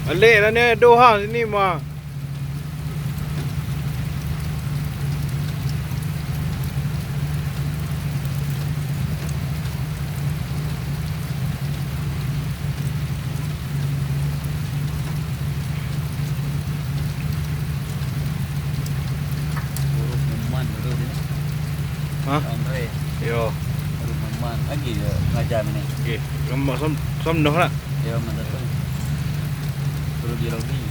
มันเละแล้วเนี่ยดูห้างที่นี่มาBuruk memang dulu ni. Hah? Andre, yo buruk memang lagi ngajar ni. oke, okay. Sam dah lah Dia mana tu? Buruk dia lagi.